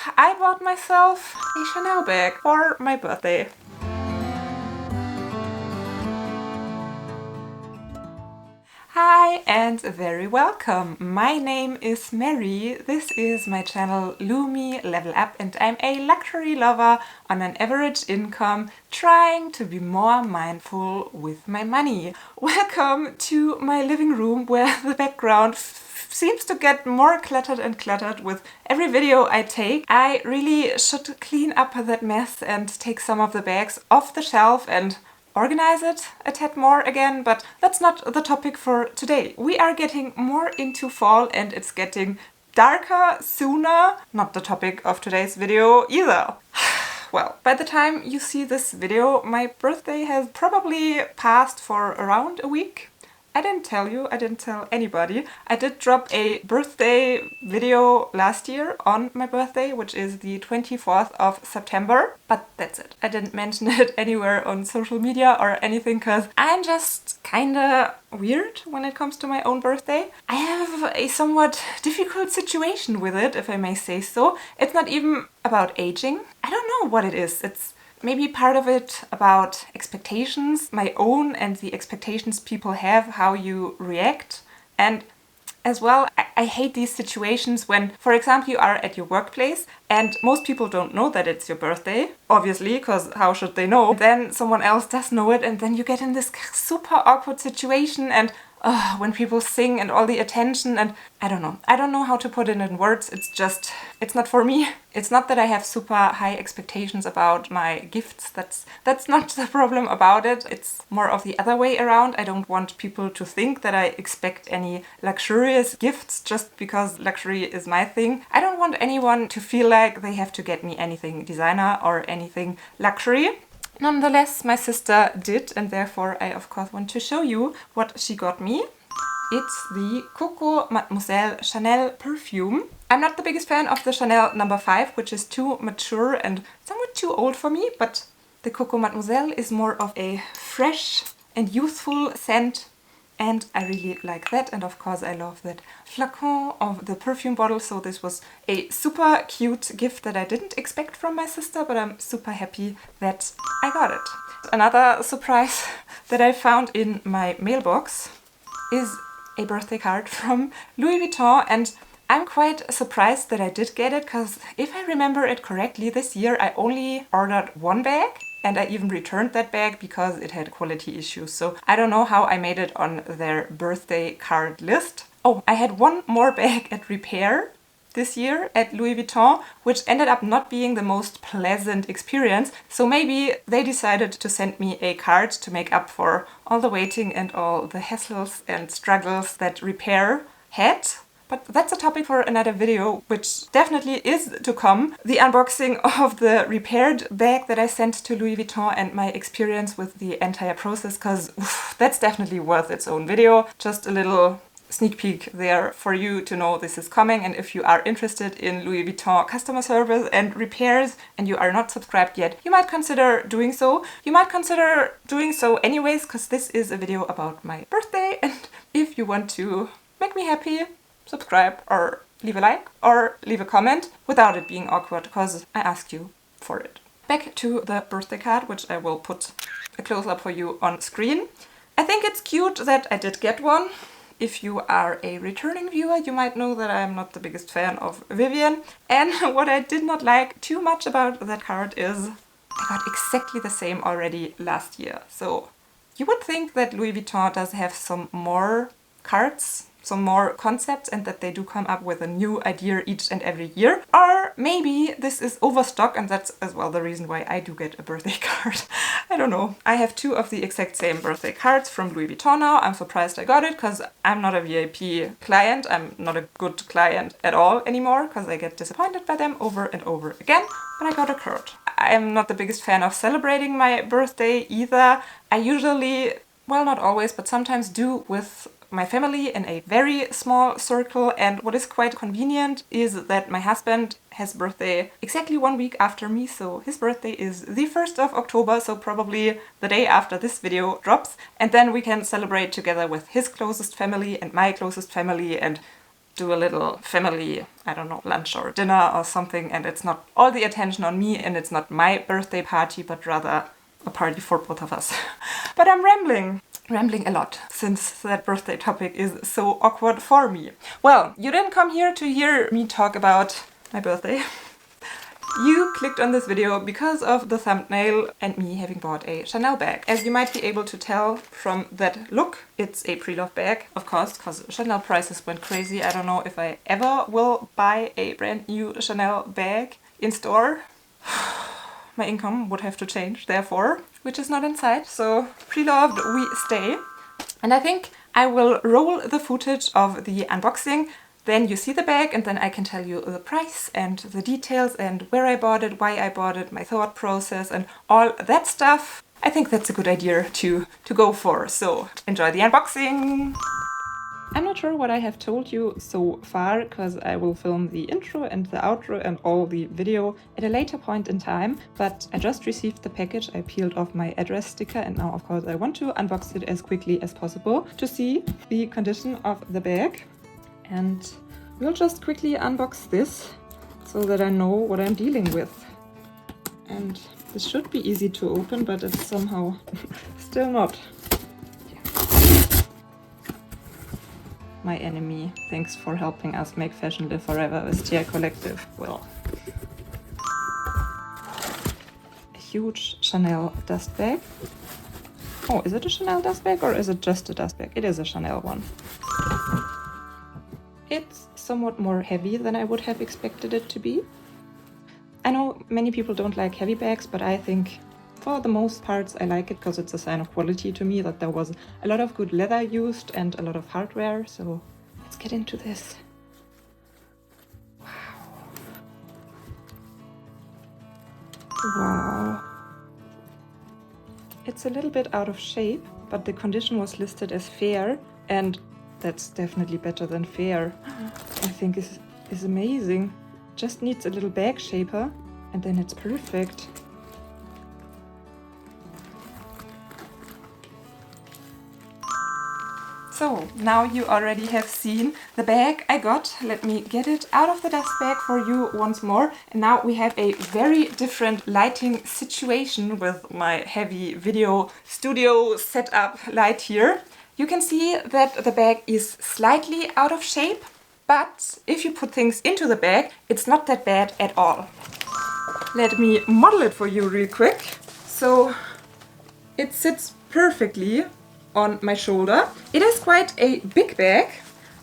I bought myself a Chanel bag for my birthday. Hi and very welcome! My name is Mary, this is my channel Lumi Level Up and I'm a luxury lover on an average income trying to be more mindful with my money. Welcome to my living room where the background seems to get more cluttered and cluttered with every video I take. I really should clean up that mess and take some of the bags off the shelf and organize it a tad more again, but that's not the topic for today. We are getting more into fall and it's getting darker sooner. Not the topic of today's video either. Well, by the time you see this video, my birthday has probably passed for around a week. I didn't tell you, I didn't tell anybody. I did drop a birthday video last year on my birthday, which is the 24th of September, but that's it. I didn't mention it anywhere on social media or anything because I'm just kinda weird when it comes to my own birthday. I have a somewhat difficult situation with it, if I may say so. It's not even about aging. I don't know what it is. It's maybe part of it about expectations, my own and the expectations people have, how you react. And as well, I hate these situations when, for example, you are at your workplace and most people don't know that it's your birthday, obviously, because how should they know? Then someone else does know it and then you get in this super awkward situation and when people sing and all the attention and I don't know. I don't know how to put it in words. It's not for me. It's not that I have super high expectations about my gifts. That's not the problem about it. It's more of the other way around. I don't want people to think that I expect any luxurious gifts just because luxury is my thing. I don't want anyone to feel like they have to get me anything designer or anything luxury. Nonetheless, my sister did, and therefore I of course want to show you what she got me. It's the Coco Mademoiselle Chanel Perfume. I'm not the biggest fan of the Chanel No. 5, which is too mature and somewhat too old for me, but the Coco Mademoiselle is more of a fresh and youthful scent. And I really like that, and of course I love that flacon of the perfume bottle, so this was a super cute gift that I didn't expect from my sister, but I'm super happy that I got it. Another surprise that I found in my mailbox is a birthday card from Louis Vuitton, and I'm quite surprised that I did get it, because if I remember it correctly, this year I only ordered one bag. And I even returned that bag because it had quality issues. So I don't know how I made it on their birthday card list. Oh, I had one more bag at repair this year at Louis Vuitton, which ended up not being the most pleasant experience. So maybe they decided to send me a card to make up for all the waiting and all the hassles and struggles that repair had. But that's a topic for another video, which definitely is to come. The unboxing of the repaired bag that I sent to Louis Vuitton and my experience with the entire process, because that's definitely worth its own video. Just a little sneak peek there for you to know this is coming. And if you are interested in Louis Vuitton customer service and repairs and you are not subscribed yet, you might consider doing so. You might consider doing so anyways, because this is a video about my birthday. And if you want to make me happy, subscribe or leave a like or leave a comment without it being awkward, because I asked you for it. Back to the birthday card, which I will put a close-up for you on screen. I think it's cute that I did get one. If you are a returning viewer, you might know that I'm not the biggest fan of Vivienne. And what I did not like too much about that card is I got exactly the same already last year. So you would think that Louis Vuitton does have some more cards, some more concepts, and that they do come up with a new idea each and every year. Or maybe this is overstock and that's as well the reason why I do get a birthday card. I don't know. I have two of the exact same birthday cards from Louis Vuitton now. I'm surprised I got it because I'm not a VIP client. I'm not a good client at all anymore because I get disappointed by them over and over again. But I got a card. I'm not the biggest fan of celebrating my birthday either. I usually, well, not always, but sometimes do with my family in a very small circle, and what is quite convenient is that my husband has birthday exactly 1 week after me, so his birthday is the 1st of October, so probably the day after this video drops, and then we can celebrate together with his closest family and my closest family, and do a little family, I don't know, lunch or dinner or something, and it's not all the attention on me and it's not my birthday party, but rather a party for both of us. But I'm rambling a lot since that birthday topic is so awkward for me. Well, you didn't come here to hear me talk about my birthday. You clicked on this video because of the thumbnail and me having bought a Chanel bag. As you might be able to tell from that look, it's a Preloved bag, of course, because Chanel prices went crazy. I don't know if I ever will buy a brand new Chanel bag in store. My income would have to change, therefore, which is not in sight. So Preloved, we stay. And I think I will roll the footage of the unboxing. Then you see the bag and then I can tell you the price and the details and where I bought it, why I bought it, my thought process and all that stuff. I think that's a good idea to go for. So enjoy the unboxing! I'm not sure what I have told you so far because I will film the intro and the outro and all the video at a later point in time, but I just received the package. I peeled off my address sticker and now of course I want to unbox it as quickly as possible to see the condition of the bag. And we'll just quickly unbox this so that I know what I'm dealing with. And this should be easy to open, but it's somehow still not. My enemy, thanks for helping us make fashion live forever, Vestiaire Collective. Well, a huge Chanel dust bag. Oh, is it a Chanel dust bag or is it just a dust bag? It is a Chanel one. It's somewhat more heavy than I would have expected it to be. I know many people don't like heavy bags, but I think for the most parts I like it because it's a sign of quality to me that there was a lot of good leather used and a lot of hardware. So let's get into this. Wow. Wow. It's a little bit out of shape, but the condition was listed as fair, and that's definitely better than fair. I think is amazing. Just needs a little bag shaper and then it's perfect. So now you already have seen the bag I got. Let me get it out of the dust bag for you once more. And now we have a very different lighting situation with my heavy video studio setup light here. You can see that the bag is slightly out of shape, but if you put things into the bag, it's not that bad at all. Let me model it for you real quick. So it sits perfectly on my shoulder. It is quite a big bag.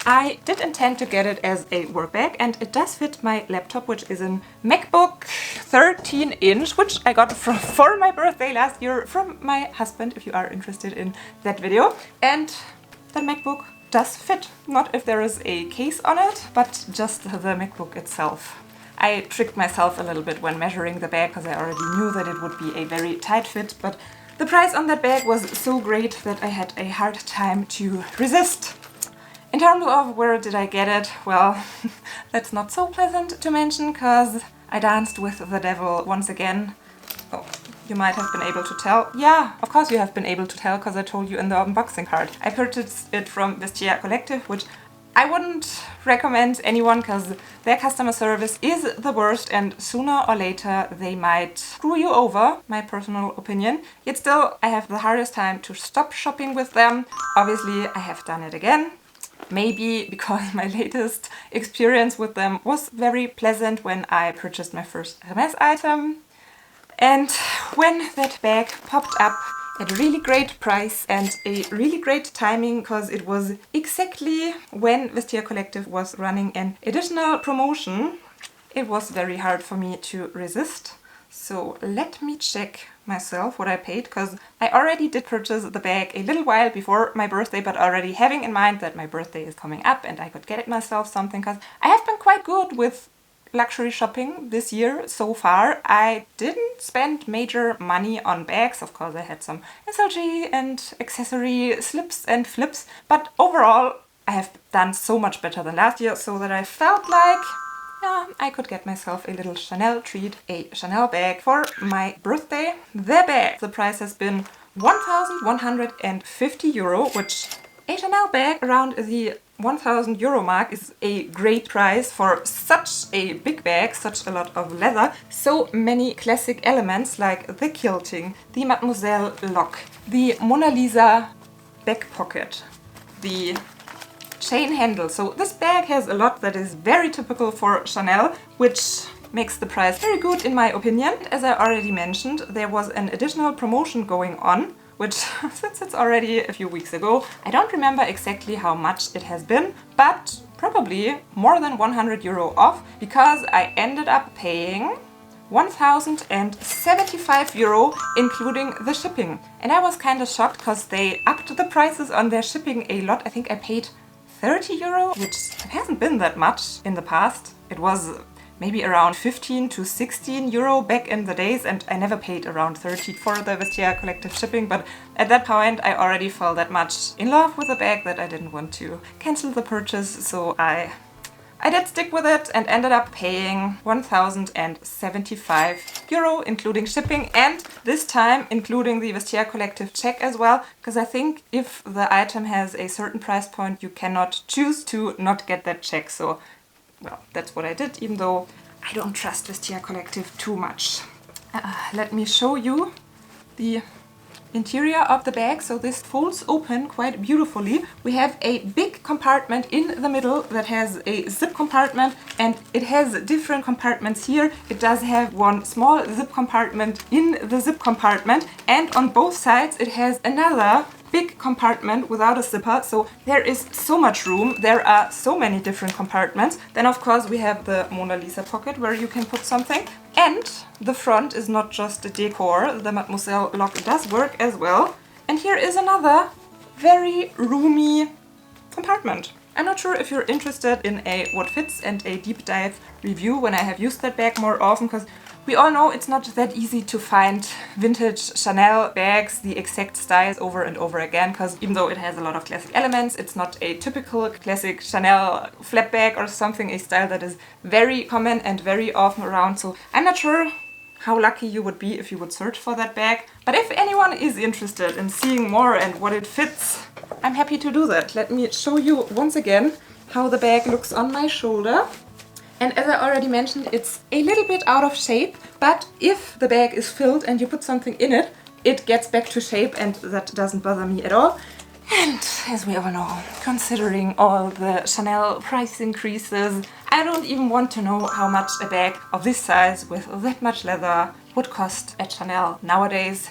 I did intend to get it as a work bag and it does fit my laptop, which is a MacBook 13-inch, which I got for my birthday last year from my husband, if you are interested in that video. And the MacBook does fit. Not if there is a case on it, but just the MacBook itself. I tricked myself a little bit when measuring the bag because I already knew that it would be a very tight fit, but the price on that bag was so great that I had a hard time to resist. In terms of where did I get it, well, that's not so pleasant to mention because I danced with the devil once again. Oh, you might have been able to tell. Yeah, of course you have been able to tell because I told you in the unboxing card. I purchased it from Vestiaire Collective, which I wouldn't recommend anyone because their customer service is the worst and sooner or later they might screw you over, my personal opinion. Yet still, I have the hardest time to stop shopping with them. Obviously, I have done it again. Maybe because my latest experience with them was very pleasant when I purchased my first Hermes item. And when that bag popped up at a really great price and a really great timing because it was exactly when Vestiaire Collective was running an additional promotion, it was very hard for me to resist. So let me check myself what I paid, because I already did purchase the bag a little while before my birthday, but already having in mind that my birthday is coming up and I could get it myself something, because I have been quite good with luxury shopping this year so far. I didn't spend major money on bags. Of course I had some SLG and accessory slips and flips, but overall I have done so much better than last year, so that I felt like, yeah, I could get myself a little Chanel treat, a Chanel bag for my birthday. The bag, the price has been 1,150 euro, which A Chanel bag around the 1000 euro mark is a great price for such a big bag, such a lot of leather, so many classic elements like the quilting, the Mademoiselle lock, the Mona Lisa back pocket, the chain handle. So this bag has a lot that is very typical for Chanel, which makes the price very good in my opinion. As I already mentioned, there was an additional promotion going on, which since it's already a few weeks ago, I don't remember exactly how much it has been, but probably more than 100 euro off, because I ended up paying 1075 euro including the shipping. And I was kind of shocked because they upped the prices on their shipping a lot. I think I paid 30 euro, which hasn't been that much in the past. It was maybe around 15 to 16 euro back in the days, and I never paid around 30 for the Vestiaire Collective shipping, but at that point I already fell that much in love with the bag that I didn't want to cancel the purchase, so I did stick with it and ended up paying 1075 euro including shipping, and this time including the Vestiaire Collective check as well, because I think if the item has a certain price point you cannot choose to not get that check. So well, that's what I did, even though I don't trust Vestiaire Collective too much. Let me show you the interior of the bag. So this folds open quite beautifully. We have a big compartment in the middle that has a zip compartment, and it has different compartments here. It does have one small zip compartment in the zip compartment, and on both sides it has another big compartment without a zipper, so there is so much room. There are so many different compartments. Then of course we have the Mona Lisa pocket where you can put something, and the front is not just a decor, the Mademoiselle lock does work as well. And here is another very roomy compartment. I'm not sure if you're interested in a what fits and a deep dive review when I have used that bag more often, because we all know it's not that easy to find vintage Chanel bags, the exact styles over and over again, because even though it has a lot of classic elements, it's not a typical classic Chanel flap bag or something, a style that is very common and very often around. So I'm not sure how lucky you would be if you would search for that bag. But if anyone is interested in seeing more and what it fits, I'm happy to do that. Let me show you once again how the bag looks on my shoulder. And as I already mentioned, it's a little bit out of shape, but if the bag is filled and you put something in it, it gets back to shape, and that doesn't bother me at all. And as we all know, considering all the Chanel price increases, I don't even want to know how much a bag of this size with that much leather would cost at Chanel nowadays.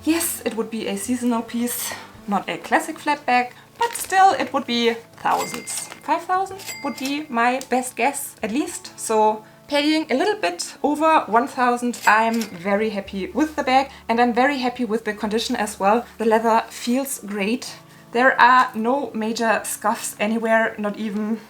Yes, it would be a seasonal piece, not a classic flat bag, but still it would be thousands. 5,000 would be my best guess, at least. So paying a little bit over 1,000, I'm very happy with the bag, and I'm very happy with the condition as well. The leather feels great. There are no major scuffs anywhere, not even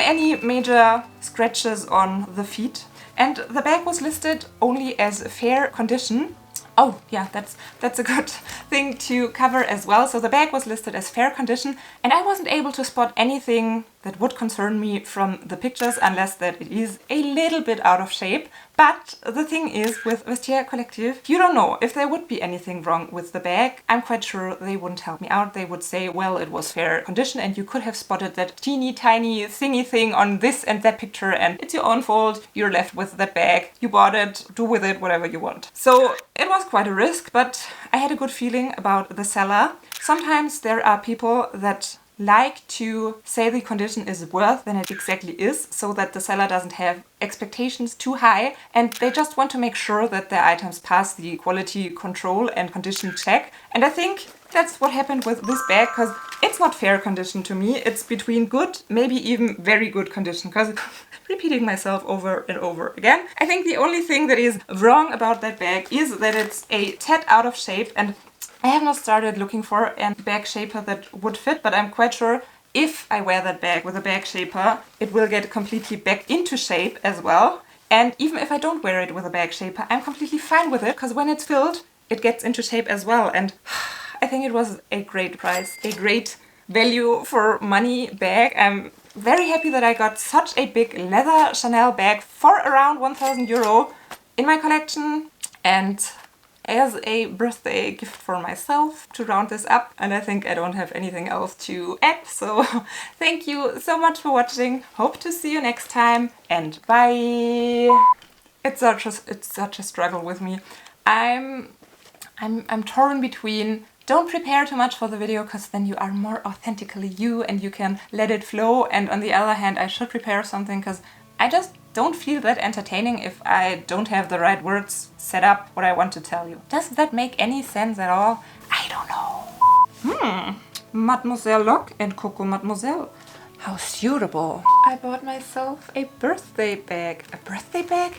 any major scratches on the feet. And the bag was listed only as fair condition. Oh yeah, that's a good thing to cover as well. So the bag was listed as fair condition, and I wasn't able to spot anything that would concern me from the pictures, unless that it is a little bit out of shape. But the thing is, with Vestiaire Collective, you don't know if there would be anything wrong with the bag. I'm quite sure they wouldn't help me out. They would say, well, it was fair condition and you could have spotted that teeny tiny thingy thing on this and that picture, and it's your own fault. You're left with that bag. You bought it. Do with it whatever you want. So it was quite a risk, but I had a good feeling about the seller. Sometimes there are people that like to say the condition is worse than it exactly is, so that the seller doesn't have expectations too high, and they just want to make sure that their items pass the quality control and condition check. And I think that's what happened with this bag, because it's not fair condition to me. It's between good, maybe even very good condition, because repeating myself over and over again. I think the only thing that is wrong about that bag is that it's a tad out of shape, and I have not started looking for a bag shaper that would fit, but I'm quite sure if I wear that bag with a bag shaper, it will get completely back into shape as well. And even if I don't wear it with a bag shaper, I'm completely fine with it, because when it's filled, it gets into shape as well. And I think it was a great price, a great value for money bag. I'm very happy that I got such a big leather Chanel bag for around 1,000 euro in my collection, and as a birthday gift for myself to round this up, and I think I don't have anything else to add, so thank you so much for watching. Hope to see you next time, and bye! It's such a struggle with me. I'm torn between don't prepare too much for the video because then you are more authentically you and you can let it flow, and on the other hand I should prepare something because I just don't feel that entertaining if I don't have the right words set up what I want to tell you. Does that make any sense at all? I don't know. Mademoiselle lock and Coco Mademoiselle. How suitable. I bought myself a birthday bag. A birthday bag?